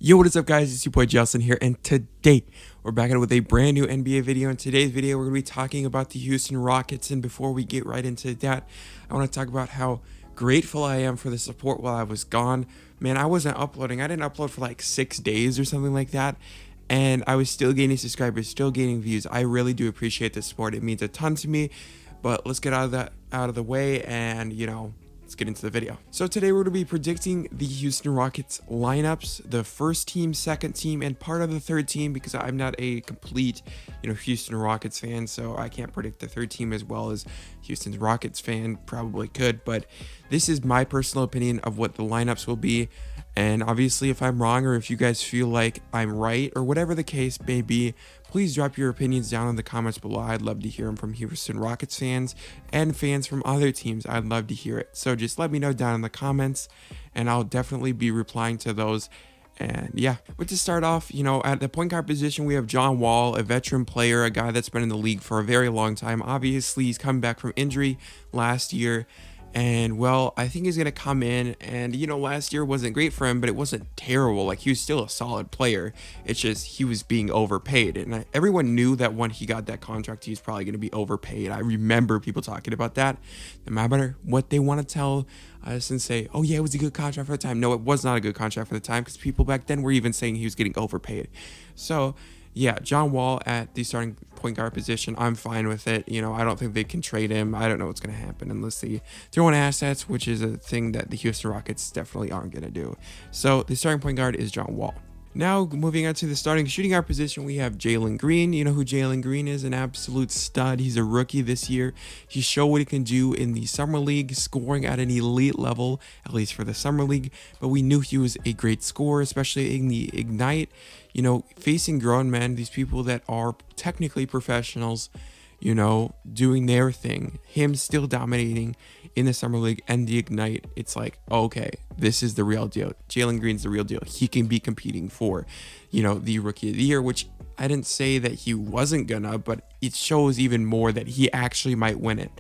Yo, what is up, guys? It's your boy Jae'Sean here, and today we're back at it with a brand new NBA video. In today's video, we're going to be talking about the Houston Rockets, and before we get right into that, I want to talk about how grateful I am for the support while I was gone. Man, I wasn't uploading. I didn't upload for like 6 days or something like that, and I was still gaining subscribers, still gaining views. I really do appreciate the support. It means a ton to me, but let's get out of the way and, let's get into the video. So today we're going to be predicting the Houston Rockets lineups, the first team, second team, and part of the third team, because I'm not a complete, Houston Rockets fan, so I can't predict the third team as well as Houston's Rockets fan probably could. But this is my personal opinion of what the lineups will be. And obviously, if I'm wrong or if you guys feel like I'm right or whatever the case may be, please drop your opinions down in the comments below. I'd love to hear them from Houston Rockets fans and fans from other teams. I'd love to hear it. So just let me know down in the comments and I'll definitely be replying to those. And yeah, but to start off, at the point guard position, we have John Wall, a veteran player, a guy that's been in the league for a very long time. Obviously, he's coming back from injury last year. And well, I think he's going to come in and, last year wasn't great for him, but it wasn't terrible. Like, he was still a solid player. It's just he was being overpaid. And everyone knew that when he got that contract, he was probably going to be overpaid. I remember people talking about that. No matter what they want to tell us and say, oh yeah, it was a good contract for the time. No, it was not a good contract for the time, because people back then were even saying he was getting overpaid. So yeah, John Wall at the starting point guard position, I'm fine with it. I don't think they can trade him. I don't know what's going to happen unless they throw in assets, which is a thing that the Houston Rockets definitely aren't going to do. So the starting point guard is John Wall. Now, moving on to the starting shooting guard position, we have Jalen Green. You know who Jalen Green is? An absolute stud. He's a rookie this year. He showed what he can do in the Summer League, scoring at an elite level, at least for the Summer League. But we knew he was a great scorer, especially in the Ignite. Facing grown men, these people that are technically professionals, doing their thing, him still dominating in the Summer League and the Ignite. It's like, okay, this is the real deal. Jalen Green's the real deal. He can be competing for, the Rookie of the Year, which I didn't say that he wasn't gonna, but it shows even more that he actually might win it.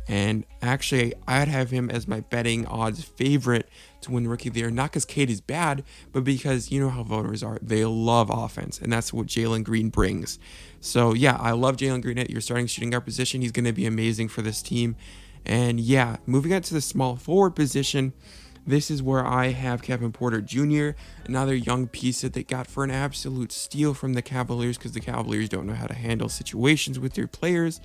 And actually, I'd have him as my betting odds favorite to win Rookie of the Year. Not because Cade is bad, but because you know how voters are. They love offense, and that's what Jalen Green brings. So yeah, I love Jalen Green at your starting shooting guard position. He's going to be amazing for this team. And yeah, moving on to the small forward position, this is where I have Kevin Porter Jr., another young piece that they got for an absolute steal from the Cavaliers, because the Cavaliers don't know how to handle situations with their players.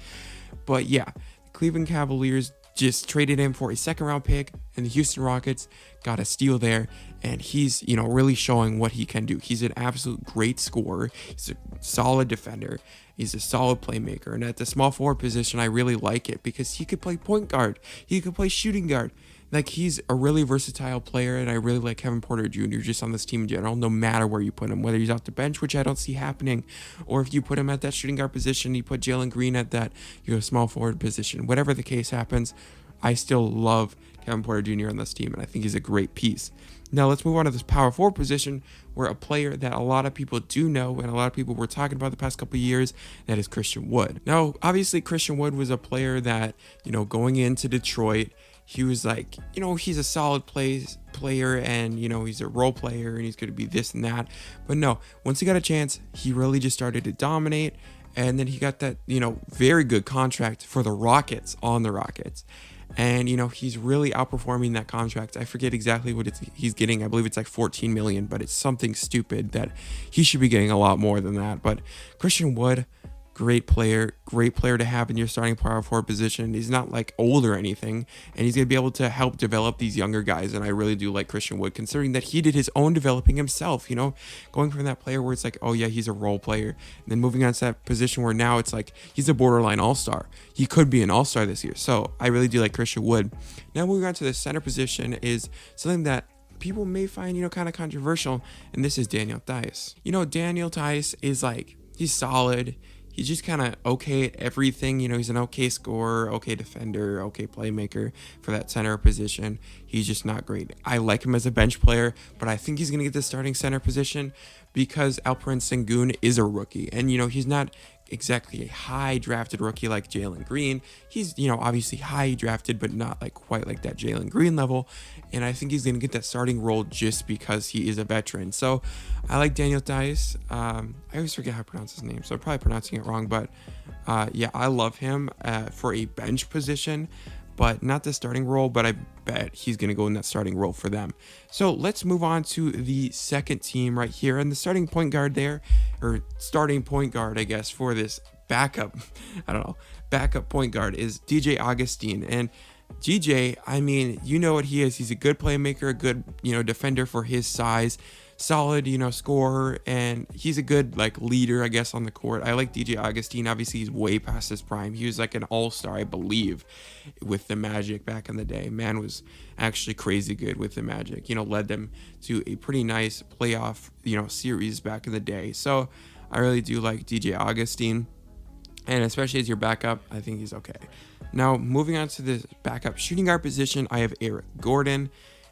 But yeah, Cleveland Cavaliers just traded him for a second-round pick, and the Houston Rockets got a steal there, and he's, really showing what he can do. He's an absolute great scorer. He's a solid defender. He's a solid playmaker, and at the small forward position, I really like it because he could play point guard. He could play shooting guard. Like, he's a really versatile player, and I really like Kevin Porter Jr. just on this team in general, no matter where you put him, whether he's off the bench, which I don't see happening, or if you put him at that shooting guard position, you put Jalen Green at that, small forward position. Whatever the case happens, I still love Kevin Porter Jr. on this team, and I think he's a great piece. Now, let's move on to this power forward position, where a player that a lot of people do know, and a lot of people were talking about the past couple of years, that is Christian Wood. Now, obviously, Christian Wood was a player that, going into Detroit, he was like, he's a solid player and, he's a role player and he's going to be this and that. But no, once he got a chance, he really just started to dominate. And then he got that, very good contract for the Rockets on the Rockets. And, he's really outperforming that contract. I forget exactly what he's getting. I believe it's like $14 million, but it's something stupid that he should be getting a lot more than that. But Christian Wood, great player to have in your starting power forward position. He's not like old or anything, and he's going to be able to help develop these younger guys. And I really do like Christian Wood, considering that he did his own developing himself, going from that player where it's like, oh yeah, he's a role player, and then moving on to that position where now it's like he's a borderline all-star. He could be an all-star this year. So I really do like Christian Wood. Now moving on to the center position is something that people may find, kind of controversial, and this is Daniel Theis. Daniel Theis is like, he's solid. He's just kind of okay at everything. He's an okay scorer, okay defender, okay playmaker for that center position. He he's just not great. I like him as a bench player, but I think he's going to get the starting center position because Alperen Sengun is a rookie. And, he's not exactly a high drafted rookie like Jalen Green. He's, obviously high drafted, but not like quite like that Jalen Green level. And I think he's going to get that starting role just because he is a veteran. So I like Daniel Theis. I always forget how to pronounce his name, so I'm probably pronouncing it wrong. But yeah, I love him for a bench position, but not the starting role, but I bet he's going to go in that starting role for them. So let's move on to the second team right here. And the starting point guard there, or starting point guard, I guess, for this backup, backup point guard is DJ Augustine. And DJ, I mean, you know what he is. He's a good playmaker, a good, defender for his size. Solid, scorer, and he's a good leader, I guess, on the court. I like DJ Augustine. Obviously, he's way past his prime. He was like an all-star, I believe, with the Magic back in the day. Man was actually crazy good with the Magic. Led them to a pretty nice playoff, series back in the day. So I really do like DJ Augustine, and especially as your backup, I think he's okay. Now, moving on to the backup shooting guard position, I have Eric Gordon.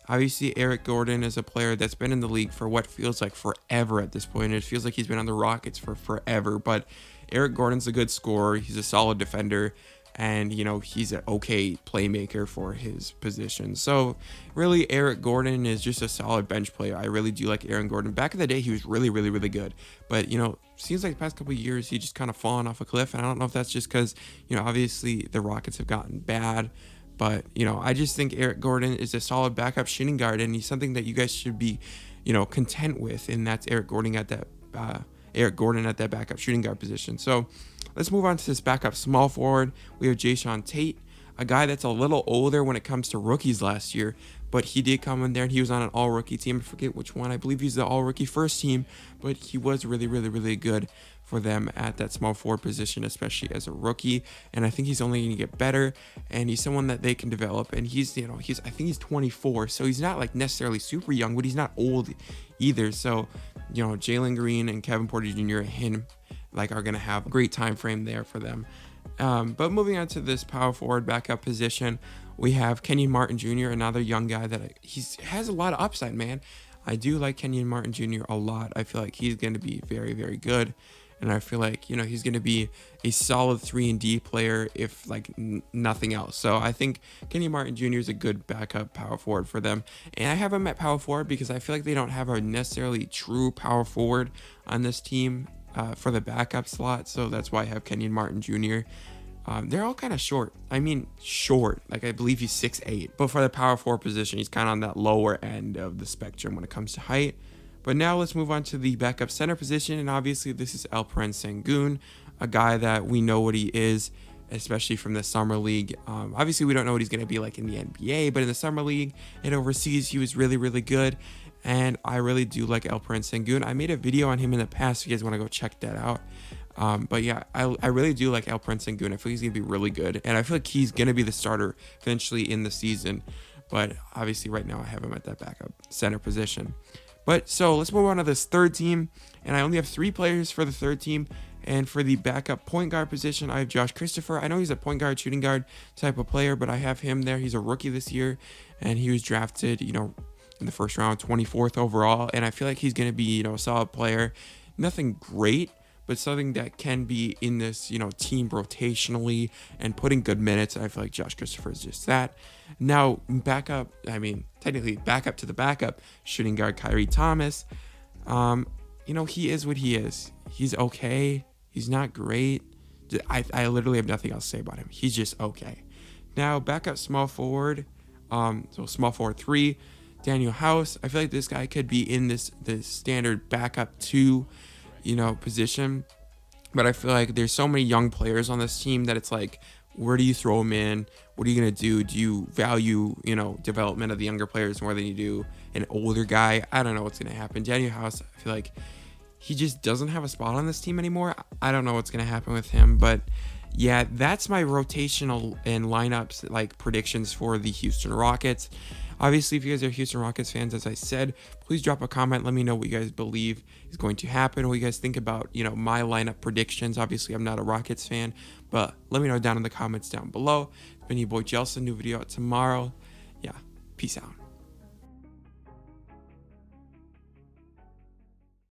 Obviously, Eric Gordon is a player that's been in the league for what feels like forever at this point. It feels like he's been on the Rockets for forever, but Eric Gordon's a good scorer. He's a solid defender, and, he's an okay playmaker for his position. So, really, Eric Gordon is just a solid bench player. I really do like Aaron Gordon. Back in the day, he was really, really, really good. But, seems like the past couple of years, he just kind of fallen off a cliff, and I don't know if that's just because, obviously, the Rockets have gotten bad. But, I just think Eric Gordon is a solid backup shooting guard, and he's something that you guys should be, content with, and that's Eric Gordon at that backup shooting guard position. So let's move on to this backup small forward. We have Jae'Sean Tate, a guy that's a little older when it comes to rookies last year, but he did come in there and he was on an all-rookie team. I forget which one. I believe he's the all-rookie first team, but he was really, really, really good for them at that small forward position, especially as a rookie. And I think he's only going to get better, and he's someone that they can develop. And he's, I think he's 24, so he's not necessarily super young, but he's not old either. So, Jalen Green and Kevin Porter Jr. and him are going to have a great time frame there for them. But moving on to this power forward backup position, we have Kenyon Martin Jr., another young guy that he has a lot of upside, man. I do like Kenyon Martin Jr. a lot. I feel like he's going to be very, very good. And I feel like, he's going to be a solid 3-and-D player if nothing else. So I think Kenyon Martin Jr. is a good backup power forward for them. And I have him at power forward because I feel like they don't have a necessarily true power forward on this team for the backup slot. So that's why I have Kenyon Martin Jr. They're all kind of short. I mean, short. I believe he's 6'8". But for the power forward position, he's kind of on that lower end of the spectrum when it comes to height. But now let's move on to the backup center position. And obviously, this is Alperen Sengun, a guy that we know what he is, especially from the summer league. Obviously, we don't know what he's going to be like in the NBA, but in the summer league and overseas, he was really, really good. And I really do like Alperen Sengun. I made a video on him in the past if you guys want to go check that out. But yeah, I really do like Alperen Sengun. I feel he's going to be really good. And I feel like he's going to be the starter eventually in the season. But obviously right now I have him at that backup center position. But so let's move on to this third team. And I only have 3 players for the third team. And for the backup point guard position, I have Josh Christopher. I know he's a point guard, shooting guard type of player, but I have him there. He's a rookie this year. And he was drafted, in the first round, 24th overall. And I feel like he's going to be, a solid player. Nothing great, but something that can be in this, team rotationally and putting good minutes. I feel like Josh Christopher is just that. Now, technically backup to the backup, shooting guard Kyrie Thomas. He is what he is. He's okay. He's not great. I literally have nothing else to say about him. He's just okay. Now, backup small forward. So small forward 3, Daniel House. I feel like this guy could be in this standard backup 2, position. But I feel like there's so many young players on this team that it's like, where do you throw them in? What are you going to do? Do you value, development of the younger players more than you do an older guy? I don't know what's going to happen. Daniel House, I feel like he just doesn't have a spot on this team anymore. I don't know what's going to happen with him. But yeah, that's my rotational and lineups predictions for the Houston Rockets. Obviously, if you guys are Houston Rockets fans, as I said, please drop a comment. Let me know what you guys believe is going to happen, what you guys think about, my lineup predictions. Obviously, I'm not a Rockets fan, but let me know down in the comments down below. It's been your boy Jae'Sean, new video out tomorrow. Yeah, peace. Peace out.